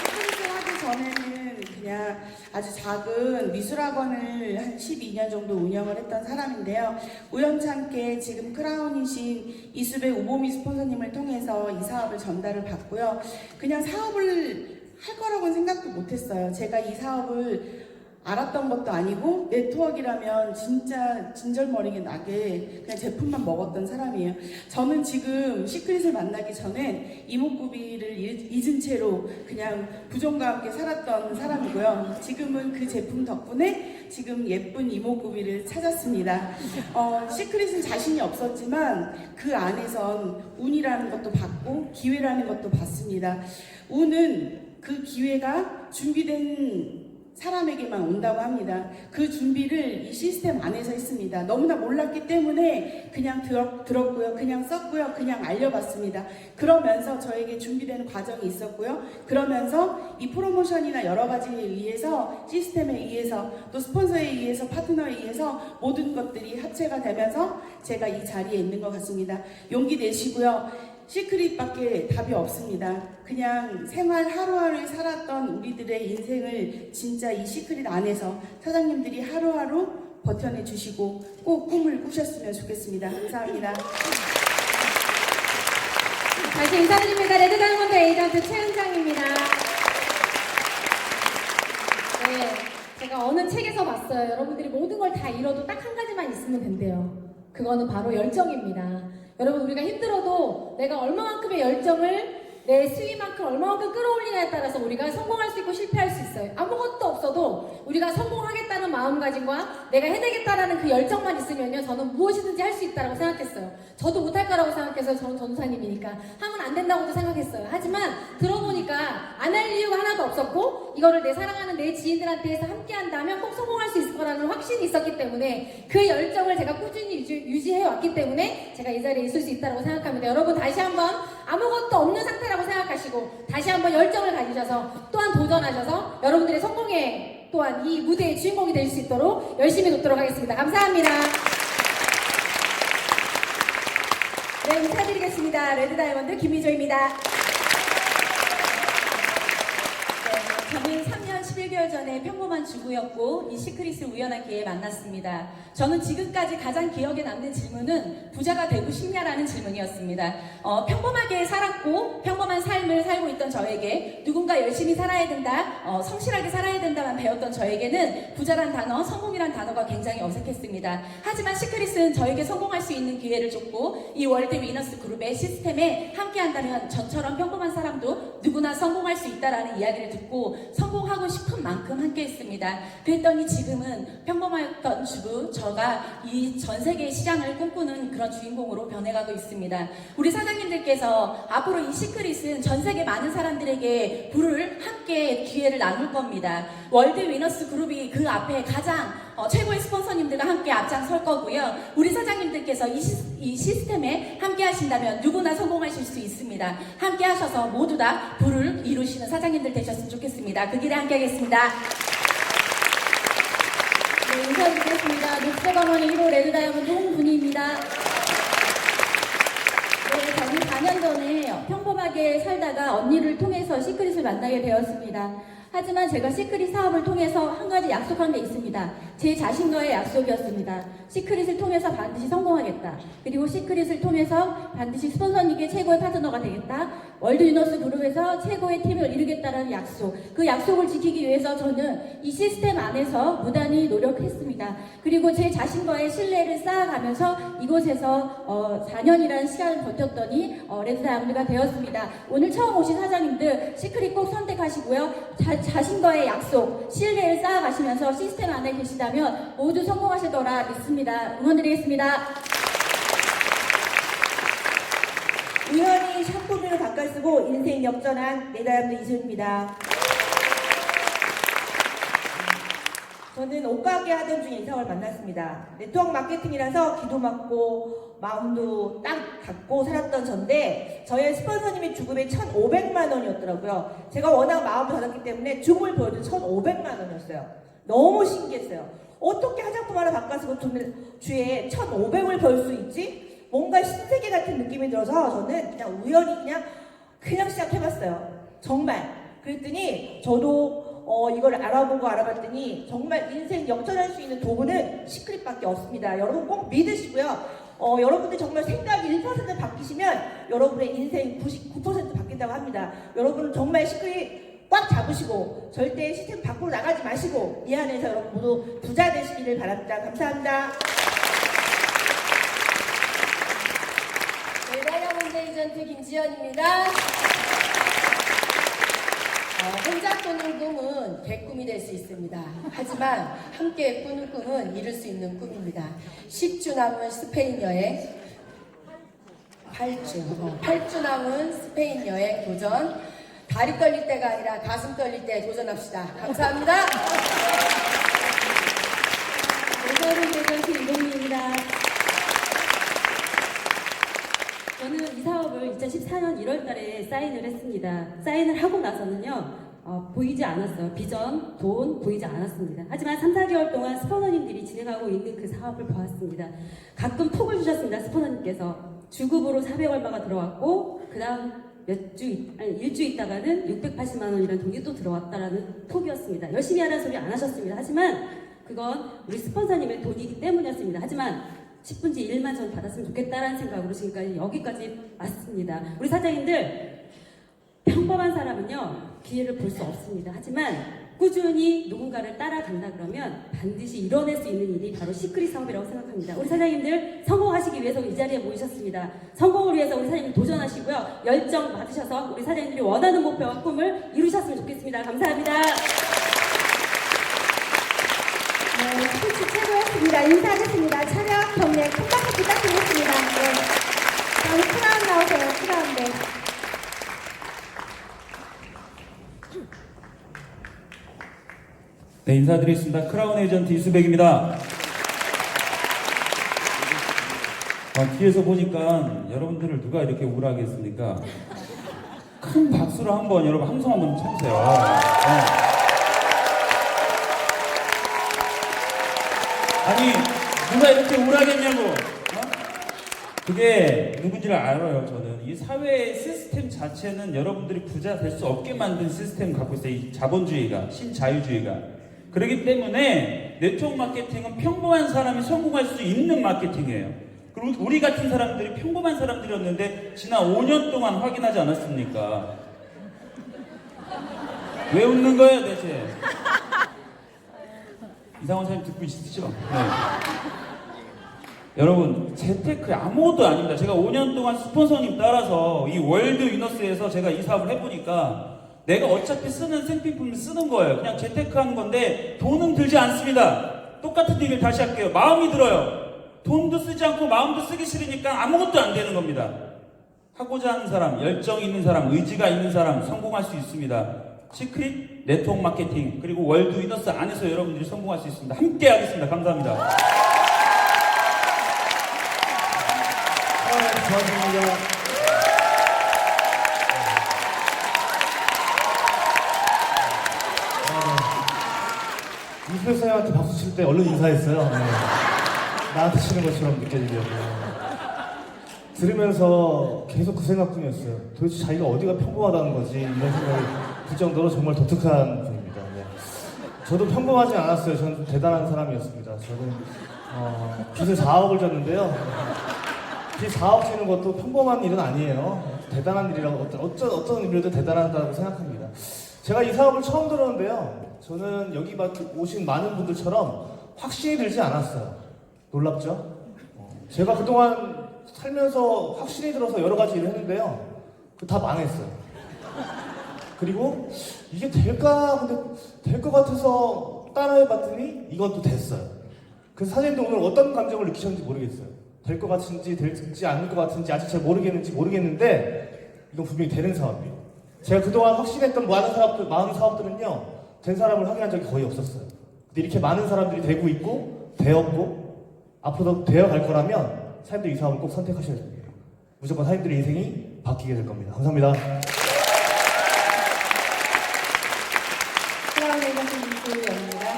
S1: 시크릿을 하기 전에는 그냥 아주 작은 미술학원을 한 12년 정도 운영을 했던 사람인데요. 우연찮게 지금 크라운이신 이수배 우보미 스폰서님을 통해서 이 사업을 전달을 받고요. 그냥 사업을 할 거라고는 생각도 못했어요. 제가 이 사업을 알았던 것도 아니고 네트워크라면 진짜 진절머리게 나게 그냥 제품만 먹었던 사람이에요. 저는 지금 시크릿을 만나기 전엔 이목구비를 잊은 채로 그냥 부종과 함께 살았던 사람이고요. 지금은 그 제품 덕분에 지금 예쁜 이목구비를 찾았습니다. 시크릿은 자신이 없었지만 그 안에선 운이라는 것도 받고 기회라는 것도 받습니다. 운은 그 기회가 준비된 사람에게만 온다고 합니다. 그 준비를 이 시스템 안에서 했습니다. 너무나 몰랐기 때문에 그냥 들었고요. 그냥 썼고요. 그냥 알려봤습니다. 그러면서 저에게 준비되는 과정이 있었고요. 그러면서 이 프로모션이나 여러 가지에 의해서 시스템에 의해서 또 스폰서에 의해서 파트너에 의해서 모든 것들이 합체가 되면서 제가 이 자리에 있는 것 같습니다. 용기 내시고요. 시크릿밖에 답이 없습니다. 그냥 생활 하루하루 살았던 우리들의 인생을 진짜 이 시크릿 안에서 사장님들이 하루하루 버텨내 주시고 꼭 꿈을 꾸셨으면 좋겠습니다. 감사합니다.
S9: 다시 인사드립니다. 레드 다이아몬드 에이전트 최은정입니다. 네, 제가 어느 책에서 봤어요. 여러분들이 모든 걸 다 잃어도 딱 한 가지만 있으면 된대요. 그거는 바로 열정입니다. 여러분, 우리가 힘들어도 내가 얼마만큼의 열정을 내 수위만큼 얼마만큼 끌어올리냐에 따라서 우리가 성공할 수 있고 실패할 수 있어요. 아무것도 없어도 우리가 성공하겠다는 마음가짐과 내가 해내겠다라는 그 열정만 있으면요, 저는 무엇이든지 할 수 있다고 생각했어요. 저도 못할 거라고 생각해서 저는 전도사님이니까 하면 안 된다고도 생각했어요. 하지만 들어보니까 안 할 이유가 하나도 없었고 이거를 내 사랑하는 내 지인들한테 해서 함께 한다면 꼭 성공할 수 있을 거라는 확신이 있었기 때문에 그 열정을 제가 꾸준히 유지해 왔기 때문에 제가 이 자리에 있을 수 있다고 생각합니다. 여러분 다시 한번 아무것도 없는 상태라고 생각하시고 다시 한번 열정을 가지셔서 또한 도전하셔서 여러분들의 성공에 또한 이 무대의 주인공이 될 수 있도록 열심히 돕도록 하겠습니다. 감사합니다.
S1: 네, 인사드리겠습니다. 레드다이아몬드 김미조입니다.
S2: 저는 3년 11개월 전에 평범한 주부였고 이 시크릿을 우연한 기회에 만났습니다. 저는 지금까지 가장 기억에 남는 질문은 부자가 되고 싶냐라는 질문이었습니다. 평범하게 살았고 평범한 삶을 살고 있던 저에게 누군가 열심히 살아야 된다, 성실하게 살아야 된다만 배웠던 저에게는 부자란 단어, 성공이란 단어가 굉장히 어색했습니다. 하지만 시크릿은 저에게 성공할 수 있는 기회를 줬고 이 월드 위너스 그룹의 시스템에 함께 한다면 저처럼 평범한 사람도 누구나 성공할 수 있다라는 이야기를 듣고 성공하고 싶은 만큼 함께 했습니다. 그랬더니 지금은 평범했던 주부 저가 이 전 세계 시장을 꿈꾸는 그런 주인공으로 변해가고 있습니다. 우리 사장님들께서 앞으로 이 시크릿은 전 세계 많은 사람들에게 부를 함께 기회를 나눌 겁니다. 월드 위너스 그룹이 그 앞에 가장 최고의 스폰서님들과 함께 앞장설 거고요. 우리 사장님들께서 이 시스템에 함께 하신다면 누구나 성공하실 수 있습니다. 함께 하셔서 모두 다 부를 이루시는 사장님들 되셨으면 좋겠습니다. 그 길에 함께 하겠습니다.
S9: 네, 인사드리겠습니다. 녹색어머니 1호 레드다이아몬드 홍분희입니다. 네, 저는 4년 전에 평범하게 살다가 언니를 통해서 시크릿을 만나게 되었습니다. 하지만 제가 시크릿 사업을 통해서 한 가지 약속한 게 있습니다. 제 자신과의 약속이었습니다. 시크릿을 통해서 반드시 성공하겠다. 그리고 시크릿을 통해서 반드시 스폰서님께 최고의 파트너가 되겠다. 월드 유너스 그룹에서 최고의 팀을 이루겠다라는 약속. 그 약속을 지키기 위해서 저는 이 시스템 안에서 무단히 노력했습니다. 그리고 제 자신과의 신뢰를 쌓아가면서 이곳에서 4년이라는 시간을 버텼더니 레드다이아몬드가 되었습니다. 오늘 처음 오신 사장님들 시크릿 꼭 선택하시고요. 자신과의 약속, 신뢰를 쌓아가시면서 시스템 안에 계시다면 모두 성공하실 거라 믿습니다. 응원드리겠습니다.
S1: 우연히 샴푸를 바꿔 쓰고 인생 역전한 레드다이아몬드 이수입니다. 저는 옷가게 하던 중에 이사를 만났습니다. 네트워크 마케팅이라서 기도 막고 마음도 딱 갖고 살았던 전데 저의 스폰서님의 주급이 1,500만 원이었더라고요. 제가 워낙 마음을 닫았기 때문에 주급을 보여준 1,500만 원이었어요. 너무 신기했어요. 어떻게 화장품 하나 바꿔서 주에 1,500을 벌 수 있지? 뭔가 신세계 같은 느낌이 들어서 저는 그냥 우연히 그냥 시작해봤어요. 정말. 그랬더니 저도 이걸 알아봤더니 정말 인생 역전할 수 있는 도구는 시크릿밖에 없습니다. 여러분 꼭 믿으시고요. 여러분들 정말 생각이 1% 바뀌시면 여러분의 인생 99% 바뀐다고 합니다. 여러분은 정말 시크릿 꽉 잡으시고 절대 시스템 밖으로 나가지 마시고 이 안에서 여러분 모두 부자 되시기를 바랍니다. 감사합니다.
S10: 네, 다이아몬드 에이전트 김지연입니다. 혼자 꾸는 꿈은 개꿈이 될 수 있습니다. 하지만 함께 꾸는 꿈은 이룰 수 있는 꿈입니다. 10주 남은 스페인 여행, 8주 남은 스페인 여행 도전. 다리 떨릴 때가 아니라 가슴 떨릴 때 도전합시다. 감사합니다.
S11: 다이아몬드 에이전트 이동민입니다. 저는 이 사업을 2014년 1월달에 사인을 했습니다. 사인을 하고 나서는요, 보이지 않았어요. 비전, 돈 보이지 않았습니다. 하지만 3, 4개월 동안 스포너님들이 진행하고 있는 그 사업을 보았습니다. 가끔 톡을 주셨습니다. 스포너님께서 주급으로 400 얼마가 들어왔고 그 다음 일주 있다가는 680만 원이라는 돈이 또 들어왔다라는 톡이었습니다. 열심히 하라는 소리 안 하셨습니다. 하지만 그건 우리 스폰서님의 돈이기 때문이었습니다. 하지만 10분지 1만 전 받았으면 좋겠다라는 생각으로 지금까지 여기까지 왔습니다. 우리 사장님들, 평범한 사람은요 기회를 볼 수 없습니다. 하지만 꾸준히 누군가를 따라간다 그러면 반드시 이뤄낼 수 있는 일이 바로 시크릿 사업이라고 생각합니다. 우리 사장님들 성공하시기 위해서 이 자리에 모이셨습니다. 성공을 위해서 우리 사장님 도전하시고요. 열정 받으셔서 우리 사장님들이 원하는 목표와 꿈을 이루셨으면 좋겠습니다. 감사합니다.
S1: 네, 스피치 최고였습니다. 인사하겠습니다. 촬영 경례 큰 박수 부탁드리겠습니다. 네. 다음 크라운 나오세요. 크라운. 네.
S12: 네, 인사드리겠습니다. 크라운 에이전트 이수백입니다. 뒤에서 보니까 여러분들을 누가 이렇게 우울하게 했습니까? 큰 박수로 한번 여러분 함성 한번 쳐주세요. 네. 아니 누가 이렇게 우울하게 했냐고. 그게 누군지를 알아요. 저는 이 사회의 시스템 자체는 여러분들이 부자 될 수 없게 만든 시스템을 갖고 있어요. 이 자본주의가, 신자유주의가. 그렇기 때문에 네트워크 마케팅은 평범한 사람이 성공할 수 있는 마케팅이에요. 그리고 우리 같은 사람들이 평범한 사람들이었는데 지난 5년 동안 확인하지 않았습니까? 왜 웃는 거예요 대체? 이상원 사장님 듣고 있으시죠? 네. 여러분 재테크 아무것도 아닙니다. 제가 5년 동안 스폰서님 따라서 이 월드 위너스에서 제가 이 사업을 해보니까 내가 어차피 쓰는 생필품을 쓰는 거예요. 그냥 재테크 하는 건데 돈은 들지 않습니다. 똑같은 얘기를 다시 할게요. 마음이 들어요. 돈도 쓰지 않고 마음도 쓰기 싫으니까 아무것도 안 되는 겁니다. 하고자 하는 사람, 열정 있는 사람, 의지가 있는 사람 성공할 수 있습니다. 시크릿 네트워크 마케팅 그리고 월드 위너스 안에서 여러분들이 성공할 수 있습니다. 함께 하겠습니다. 감사합니다.
S13: 고맙습니다. 이수백 사장한테 박수 칠 때 얼른 인사했어요. 네. 나한테 치는 것처럼 느껴지더라고요. 들으면서 계속 그 생각뿐이었어요. 도대체 자기가 어디가 평범하다는 거지 이런 생각이 들 정도로 정말 독특한 분입니다. 네. 저도 평범하지 않았어요. 저는 좀 대단한 사람이었습니다. 저는 빚을 4억을 졌는데요. 빚 4억 지는 것도 평범한 일은 아니에요. 대단한 일이라고 어떤 의미로도 대단하다고 생각합니다. 제가 이 사업을 처음 들었는데요. 저는 여기 오신 많은 분들처럼 확신이 들지 않았어요. 놀랍죠? 제가 그동안 살면서 확신이 들어서 여러 가지 일을 했는데요. 다 망했어요. 그리고 이게 될까? 근데 될 것 같아서 따라해봤더니 이건 또 됐어요. 그래서 사장님도 오늘 어떤 감정을 느끼셨는지 모르겠어요. 될 것 같은지 될지 않을 것 같은지 아직 잘 모르겠는데 이건 분명히 되는 사업이에요. 제가 그동안 확신했던 많은 사업들은요. 된 사람을 확인한 적이 거의 없었어요. 근데 이렇게 많은 사람들이 되고 있고 되었고 앞으로도 되어갈 거라면 사장님들 이 사업을 꼭 선택하셔야 됩니다. 무조건 사장님들의 인생이 바뀌게 될 겁니다. 감사합니다.
S2: 크라운 에이전트 이수영입니다.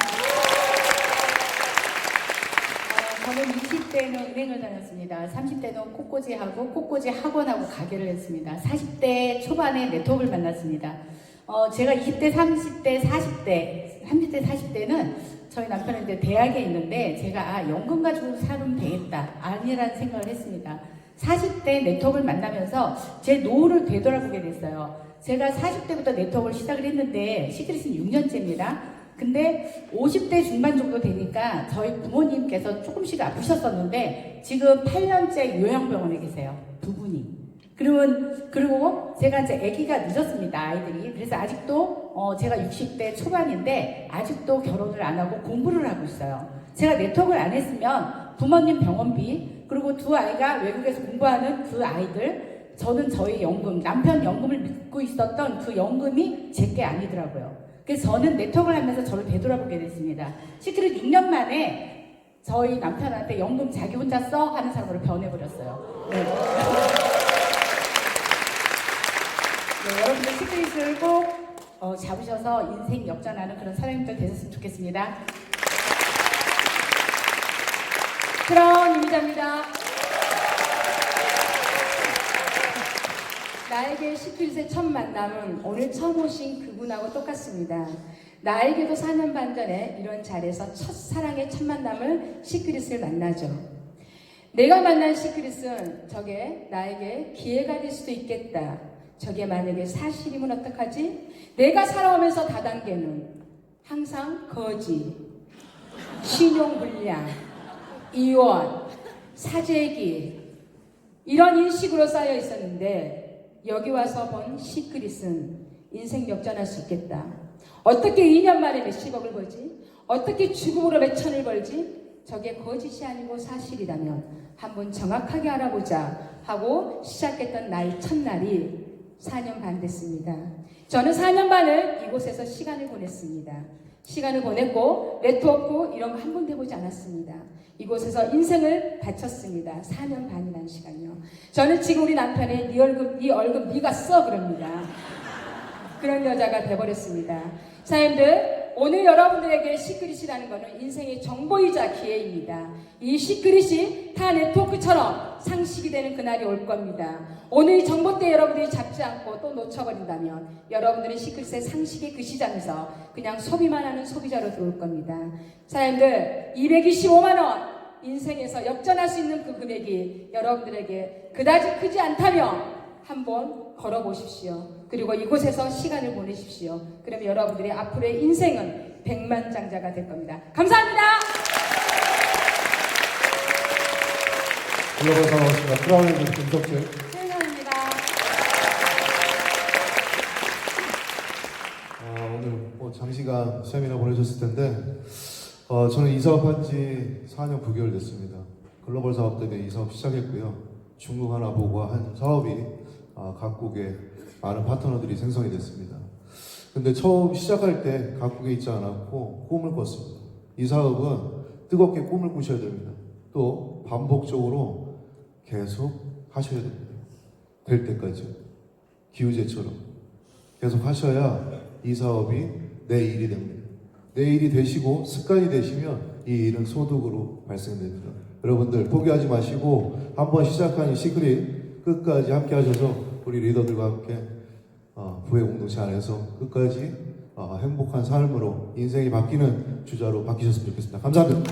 S2: 저는 20대는 은행을 다녔습니다. 30대는 꽃꽂이 학원하고 가게를 했습니다. 40대 초반에 네트워크를 만났습니다. 제가 20대, 30대, 40대는 저희 남편은 이제 대학에 있는데 제가 연금 가지고 살면 되겠다 아니라는 생각을 했습니다. 40대 네트워크를 만나면서 제 노후를 되돌아보게 됐어요. 제가 40대부터 네트워크를 시작을 했는데 시크릿은 6년째입니다. 근데 50대 중반 정도 되니까 저희 부모님께서 조금씩 아프셨었는데 지금 8년째 요양병원에 계세요. 두 분이. 그리고 제가 이제 아기가 늦었습니다. 아이들이. 그래서 아직도 제가 60대 초반인데 아직도 결혼을 안 하고 공부를 하고 있어요. 제가 네트워크를 안 했으면 부모님 병원비 그리고 두 아이가 외국에서 공부하는 그 아이들 저는 저희 연금 남편 연금을 믿고 있었던 그 연금이 제게 아니더라고요. 그래서 저는 네트워크를 하면서 저를 되돌아보게 됐습니다. 시크릿 6년 만에 저희 남편한테 연금 자기 혼자 써 하는 사람으로 변해버렸어요. 네. 네, 여러분들 시크릿을 꼭 잡으셔서 인생 역전하는 그런 사장님들 되셨으면 좋겠습니다. 크라운 이미자입니다.
S10: 나에게 시크릿의 첫 만남은 오늘 처음 오신 그분하고 똑같습니다. 나에게도 4년 반 전에 이런 자리에서 첫사랑의 첫 만남을 시크릿을 만나죠. 내가 만난 시크릿은 저게 나에게 기회가 될 수도 있겠다. 저게 만약에 사실이면 어떡하지? 내가 살아오면서 다단계는 항상 거짓, 신용불량, 이원, 사재기 이런 인식으로 쌓여 있었는데 여기 와서 본 시크릿은 인생 역전할 수 있겠다. 어떻게 2년 만에 몇십억을 벌지? 어떻게 죽음으로 몇천을 벌지? 저게 거짓이 아니고 사실이라면 한번 정확하게 알아보자 하고 시작했던 나의 첫날이 4년 반 됐습니다. 저는 4년 반을 이곳에서 시간을 보냈습니다. 시간을 보냈고 네트워크 이런 거 한 번도 해보지 않았습니다. 이곳에서 인생을 바쳤습니다. 4년 반이라는 시간이요. 저는 지금 우리 남편의 네 얼굴 네가 써 그럽니다. 그런 여자가 돼버렸습니다. 사장님들, 오늘 여러분들에게 시크릿이라는 것은 인생의 정보이자 기회입니다. 이 시크릿이 타 네트워크처럼 상식이 되는 그날이 올 겁니다. 오늘 이 정보 때 여러분들이 잡지 않고 또 놓쳐버린다면 여러분들은 시크릿의 상식의 그 시장에서 그냥 소비만 하는 소비자로 들어올 겁니다. 사장님들, 225만 원 인생에서 역전할 수 있는 그 금액이 여러분들에게 그다지 크지 않다면 한번 걸어보십시오. 그리고 이곳에서 시간을 보내십시오. 그러면 여러분들의 앞으로의 인생은 백만장자가 될 겁니다. 감사합니다.
S13: 글로벌 사업입니다. 크라운의 김석철.
S2: 최은영입니다.
S14: 오늘 뭐 장시간 세미나 보내셨을 텐데 저는 이 사업한 지 4년 9개월 됐습니다. 글로벌 사업 때문에 이 사업 시작했고요. 중국 하나 보고 한 사업이 각국에 많은 파트너들이 생성이 됐습니다. 근데 처음 시작할 때 각국에 있지 않았고 꿈을 꿨습니다. 이 사업은 뜨겁게 꿈을 꾸셔야 됩니다. 또 반복적으로 계속 하셔야 됩니다. 될 때까지 기우제처럼 계속 하셔야 이 사업이 내 일이 됩니다. 내 일이 되시고 습관이 되시면 이 일은 소득으로 발생됩니다. 여러분들 포기하지 마시고 한번 시작한 이 시크릿 끝까지 함께 하셔서 우리 리더들과 함께 부의 공동체 안에서 끝까지 행복한 삶으로 인생이 바뀌는 주자로 바뀌셨으면 좋겠습니다. 감사합니다.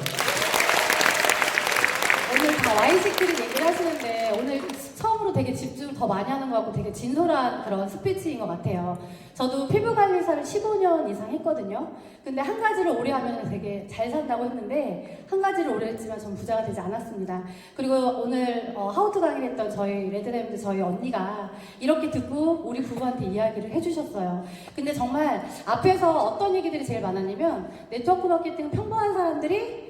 S3: 오늘 다 와인 시크릿 얘기를 하시는데 오늘 처음으로 되게 집중 더 많이 하는 것 같고 되게 진솔한 그런 스피치인 것 같아요. 저도 피부관리사를 15년 이상 했거든요. 근데 한 가지를 오래 하면 되게 잘 산다고 했는데 한 가지를 오래 했지만 전 부자가 되지 않았습니다. 그리고 오늘 하우투 강의를 했던 저희 레드다이아몬드 저희 언니가 이렇게 듣고 우리 부부한테 이야기를 해주셨어요. 근데 정말 앞에서 어떤 얘기들이 제일 많았냐면 네트워크 마케팅 평범한 사람들이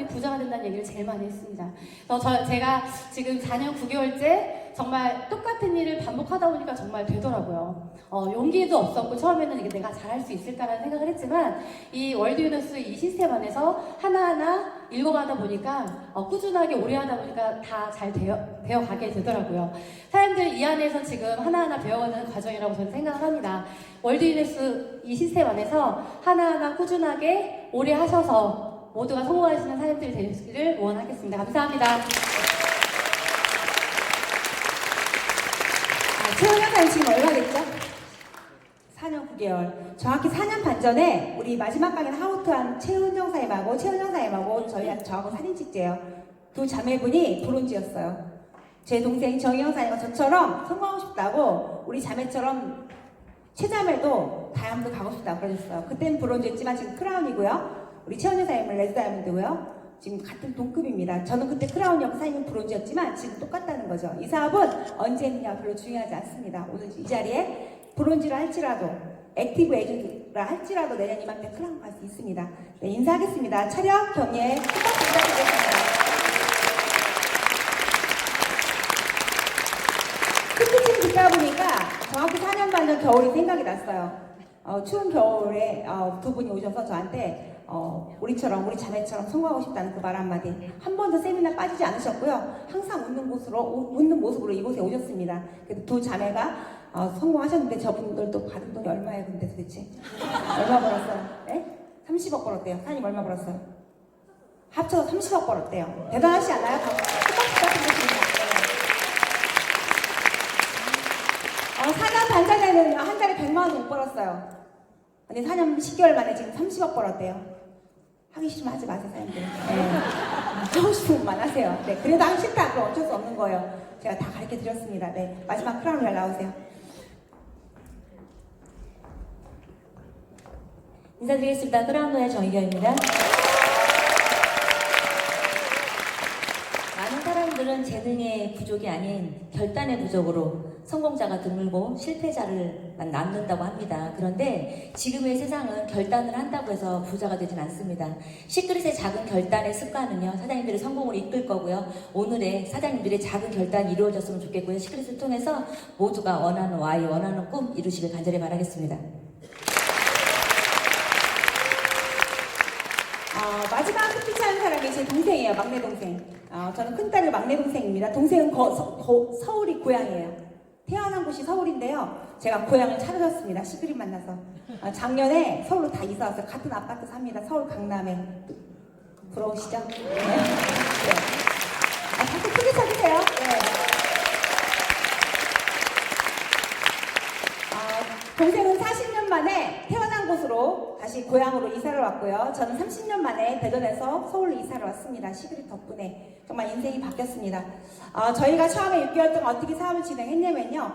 S3: 부자가 된다는 얘기를 제일 많이 했습니다. 그래서 제가 지금 4년 9개월째 정말 똑같은 일을 반복하다 보니까 정말 되더라고요. 용기도 없었고 처음에는 이게 내가 잘할 수 있을까라는 생각을 했지만 이 월드 유너스 이 시스템 안에서 하나하나 읽어가다 보니까 꾸준하게 오래 하다 보니까 다 잘 되어 가게 되더라고요. 사람들 이 안에서 지금 하나하나 배워가는 과정이라고 저는 생각을 합니다. 월드 유너스 이 시스템 안에서 하나하나 꾸준하게 오래 하셔서 모두가 성공하시는 사람들이 되시기를 응원하겠습니다. 감사합니다.
S1: 최은영 사님 지금 얼마 됐죠? 4년 9개월. 정확히 4년 반 전에 우리 마지막 강의는 하우트한 최은영 사님하고 저하고 사진 찍재요. 두 자매분이 브론즈였어요. 제 동생 정희영 사님과 저처럼 성공하고 싶다고 우리 자매처럼 최자매도 다이아몬드 가고 싶다고 그러셨어요. 그때는 브론즈였지만 지금 크라운이고요. 우리 최은영 사님은 레드 다이아몬드고요. 지금 같은 동급입니다. 저는 그때 크라운이었고 사장님은 브론즈였지만 지금 똑같다는 거죠. 이 사업은 언제 했느냐 별로 중요하지 않습니다. 오늘 이 자리에 브론즈를 할지라도 액티브 에이전트라 할지라도 내년 이맘때 크라운 갈 수 있습니다. 네, 인사하겠습니다. 차렷 경례 축하 부탁드리겠습니다. 스피칭 듣다 보니까 정확히 4년 반 전 겨울이 생각이 났어요. 추운 겨울에 두 분이 오셔서 저한테 우리 자매처럼 성공하고 싶다는 그 말 한마디. 한 번도 세미나 빠지지 않으셨고요. 항상 웃는 모습으로 이곳에 오셨습니다. 그래서 두 자매가 성공하셨는데 저분들도 받은 돈이 얼마예요, 근데 도대체? 얼마 벌었어요? 네? 30억 벌었대요. 사장님 얼마 벌었어요? 합쳐서 30억 벌었대요. 대단하지 않아요? 부탁드립니다. 4년 반 전에는요, 한 달에 100만 원 못 벌었어요. 근데 4년 10개월 만에 지금 30억 벌었대요. 하기 싫으면 하지 마세요, 사람들. 네. 하고 싶으면 하세요. 네. 그래도 하기 싫다. 그럼 어쩔 수 없는 거예요. 제가 다 가르쳐 드렸습니다. 네. 마지막 크라운 잘 나오세요.
S15: 인사드리겠습니다. 크라운노의 정희경입니다. 많은 사람들은 재능의 부족이 아닌 결단의 부족으로 성공자가 드물고 실패자를만 낳는다고 합니다. 그런데 지금의 세상은 결단을 한다고 해서 부자가 되진 않습니다. 시크릿의 작은 결단의 습관은요, 사장님들의 성공을 이끌 거고요. 오늘의 사장님들의 작은 결단이 이루어졌으면 좋겠고요. 시크릿을 통해서 모두가 원하는 와이, 원하는 꿈 이루시길 간절히 바라겠습니다.
S1: 마지막 스피치 하는 사람이 제 동생이에요. 막내 동생. 저는 큰딸이 막내 동생입니다. 동생은 서울이 고향이에요. 태어난 곳이 서울인데요. 제가 고향을 찾아줬습니다. 시크릿 만나서. 작년에 서울로 다 이사 왔어요. 같은 아파트 삽니다. 서울 강남에. 부러우시죠? 네. 박수 크게 쳐주세요. 네. 동생은 40년 만에 태어난 곳으로 다시 고향으로 이사를 왔고요. 저는 30년 만에 대전에서 서울로 이사를 왔습니다. 시크릿 덕분에 정말 인생이 바뀌었습니다. 저희가 처음에 6개월 동안 어떻게 사업을 진행했냐면요.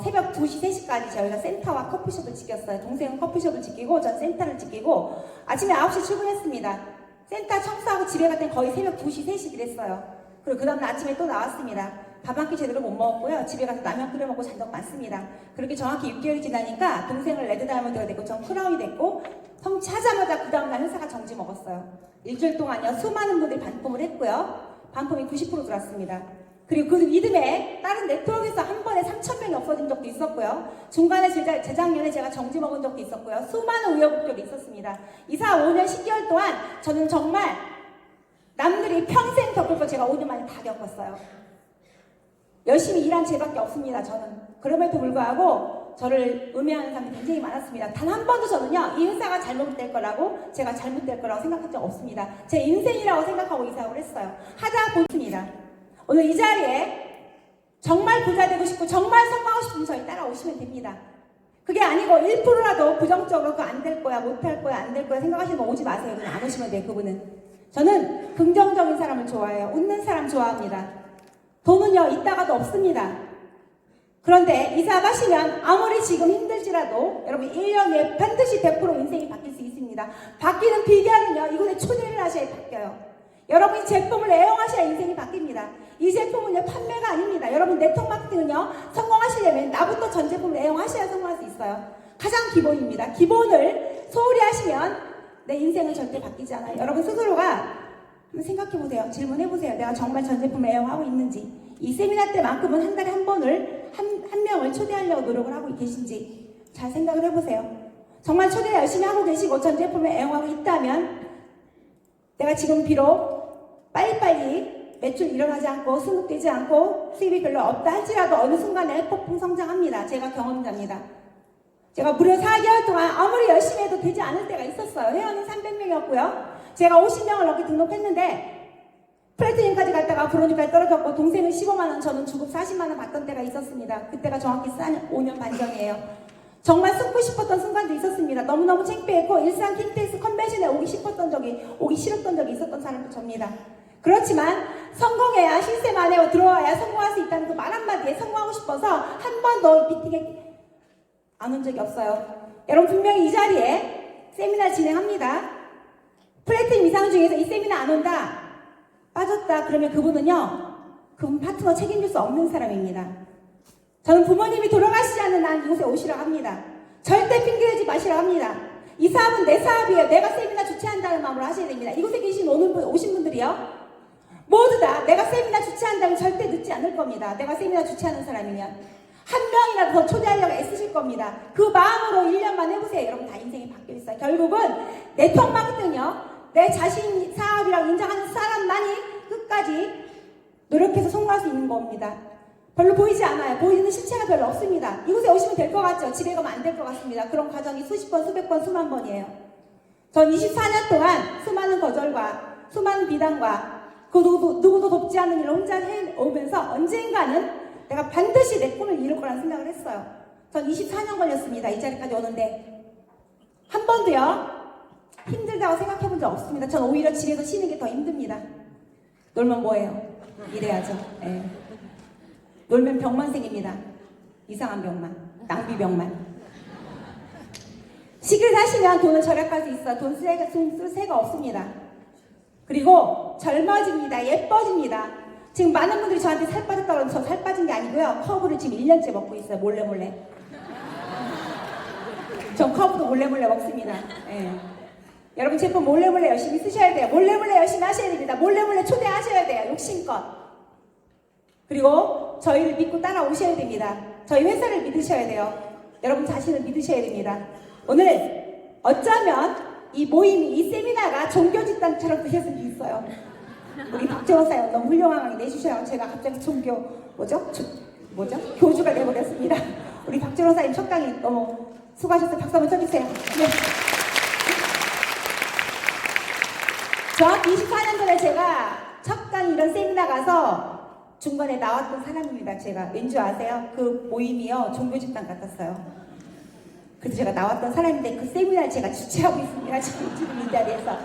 S1: 새벽 2시, 3시까지 저희가 센터와 커피숍을 지켰어요. 동생은 커피숍을 지키고 전 센터를 지키고 아침에 9시 출근했습니다. 센터 청소하고 집에 갈 땐 거의 새벽 2시, 3시 그랬어요. 그리고 그 다음날 아침에 또 나왔습니다. 밥 한 끼 제대로 못 먹었고요. 집에 가서 라면 끓여 먹고 잔 적 많습니다. 그렇게 정확히 6개월이 지나니까 동생을 레드 다이아몬드가 됐고 전 크라운이 됐고 성취하자마자 그 다음날 회사가 정지 먹었어요. 일주일 동안요. 수많은 분들이 반품을 했고요. 반품이 90% 들어왔습니다. 그리고 그 믿음에 다른 네트워크에서 한 번에 3,000명이 없어진 적도 있었고요. 중간에 재작년에 제가 정지 먹은 적도 있었고요. 수많은 우여곡절이 있었습니다. 이사 5년 10개월 동안 저는 정말 남들이 평생 겪을 거 제가 5년 만에 다 겪었어요. 열심히 일한 죄밖에 없습니다. 저는. 그럼에도 불구하고 저를 음해하는 사람이 굉장히 많았습니다. 단 한 번도 저는요. 이 회사가 잘못될 거라고 제가 잘못될 거라고 생각한 적 없습니다. 제 인생이라고 생각하고 이사를 했어요. 하다 보습니다. 오늘 이 자리에 정말 부자 되고 싶고 정말 성공하고 싶으면 저희 따라오시면 됩니다. 그게 아니고 1%라도 부정적으로 그거 안 될 거야, 못 할 거야, 안 될 거야 생각하시면 오지 마세요. 그냥 안 오시면 돼요. 그분은. 저는 긍정적인 사람을 좋아해요. 웃는 사람 좋아합니다. 돈은요, 있다가도 없습니다. 그런데 이사 가시면 아무리 지금 힘들지라도 여러분 1년 내에 반드시 100% 인생이 바뀔 수 있습니다. 바뀌는 비결은요, 이곳에 초대를 하셔야 바뀌어요. 여러분이 제품을 애용하셔야 인생이 바뀝니다. 이 제품은요, 판매가 아닙니다. 여러분 네트워크 마케팅은요, 성공하시려면 나부터 전 제품을 애용하셔야 성공할 수 있어요. 가장 기본입니다. 기본을 소홀히 하시면 내 인생은 절대 바뀌지 않아요. 여러분 스스로가 한번 생각해보세요. 질문해보세요. 내가 정말 전 제품을 애용하고 있는지. 이 세미나 때만큼은 한 달에 한 번을 한 명을 초대하려고 노력을 하고 계신지 잘 생각을 해보세요. 정말 초대 열심히 하고 계시고 전 제품을 애용하고 있다면 내가 지금 비록 빨리빨리 매출 일어나지 않고 수급되지 않고 수입이 별로 없다 할지라도 어느 순간에 폭풍 성장합니다. 제가 경험자입니다. 제가 무려 4개월 동안 아무리 열심히 해도 되지 않을 때가 있었어요. 회원은 300명이었고요. 제가 50명을 넘게 등록했는데 플래티넘까지 갔다가 브론즈까지 떨어졌고 동생은 15만원, 저는 주급 40만원 받던 때가 있었습니다. 그때가 정확히 5년 반 전이에요. 정말 숨고 싶었던 순간도 있었습니다. 너무너무 창피했고 일산 킹테스 컨벤션에 오기 싫었던 적이 있었던 사람도 접니다. 그렇지만 성공해야 실세 안에 들어와야 성공할 수 있다는 그 말 한마디에 성공하고 싶어서 한 번도 미팅에 안 온 적이 없어요. 여러분 분명히 이 자리에 세미나 진행합니다. 플래티넘 이상 중에서 이 세미나 안 온다, 빠졌다 그러면 그분은요, 그분 파트너 책임질 수 없는 사람입니다. 저는 부모님이 돌아가시지 않는 난 이곳에 오시라고 합니다. 절대 핑계대지 마시라고 합니다. 이 사업은 내 사업이에요. 내가 세미나 주최한다는 마음으로 하셔야 됩니다. 이곳에 오신 분들이요, 모두 다 내가 세미나 주최한다면 절대 늦지 않을 겁니다. 내가 세미나 주최하는 사람이면 한 명이라도 더 초대하려고 애쓰실 겁니다. 그 마음으로 1년만 해보세요. 여러분 다 인생이 바뀌어 있어요. 결국은 네트워크 마케팅은요, 내 자신 사업이라고 인정하는 사람만이 끝까지 노력해서 성공할 수 있는 겁니다. 별로 보이지 않아요. 보이는 실체가 별로 없습니다. 이곳에 오시면 될 것 같죠? 집에 가면 안 될 것 같습니다. 그런 과정이 수십 번, 수백 번, 수만 번이에요. 전 24년 동안 수많은 거절과 수많은 비난과 그 누구도 돕지 않는 일을 혼자 해오면서 언젠가는 내가 반드시 내 꿈을 이룰 거라는 생각을 했어요. 전 24년 걸렸습니다. 이 자리까지 오는데 한 번도요, 힘들다고 생각해 본 적 없습니다. 전 오히려 집에서 쉬는 게 더 힘듭니다. 놀면 뭐예요? 이래야죠. 예. 놀면 병만 생깁니다. 이상한 병만, 낭비병만. 시크릿 하시면 돈을 절약할 수 있어요. 돈 쓸 새가 없습니다. 그리고 젊어집니다. 예뻐집니다. 지금 많은 분들이 저한테 살 빠졌다고 그러는데 저 살 빠진 게 아니고요. 커브를 지금 1년째 먹고 있어요. 몰래. 전 커브도 몰래 먹습니다. 예. 여러분 제품 몰래 열심히 쓰셔야 돼요. 몰래 열심히 하셔야 됩니다. 몰래 초대하셔야 돼요. 욕심껏. 그리고 저희를 믿고 따라오셔야 됩니다. 저희 회사를 믿으셔야 돼요. 여러분 자신을 믿으셔야 됩니다. 오늘 어쩌면 이 모임이, 이 세미나가 종교 집단처럼 되셨을 수 있어요. 우리 박재원 사연 너무 훌륭하게 내주셔요. 제가 갑자기 교주가 돼버렸습니다. 우리 박재원 사님 첫 강의 너무 수고하셨어요. 박수 한번 쳐주세요. 네. 정확히 24년 전에 제가 첫 강의 이런 세미나 가서 중간에 나왔던 사람입니다. 제가 왠지 아세요? 그 모임이요 종교 집단 같았어요. 그래서 제가 나왔던 사람인데 그 세미나를 제가 주최하고 있습니다. 지금 이 자리에서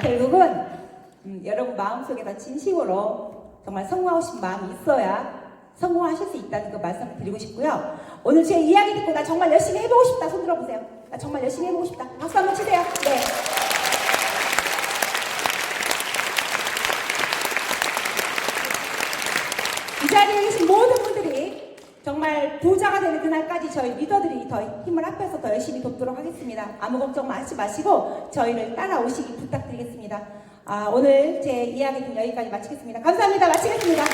S1: 결국은 여러분 마음속에다 진심으로 정말 성공하고 싶은 마음이 있어야 성공하실 수 있다는 그 말씀을 드리고 싶고요. 오늘 제 이야기 듣고 나 정말 열심히 해보고 싶다. 손 들어보세요. 나 정말 열심히 해보고 싶다. 박수 한번 치세요. 네. 이 자리에 계신 모든 분들이 정말 부자가 되는 그날까지 저희 리더들이 더 힘을 합해서 더 열심히 돕도록 하겠습니다. 아무 걱정 하지 마시고 저희를 따라오시기 부탁드리겠습니다. 오늘 제 이야기는 여기까지 마치겠습니다. 감사합니다. 마치겠습니다.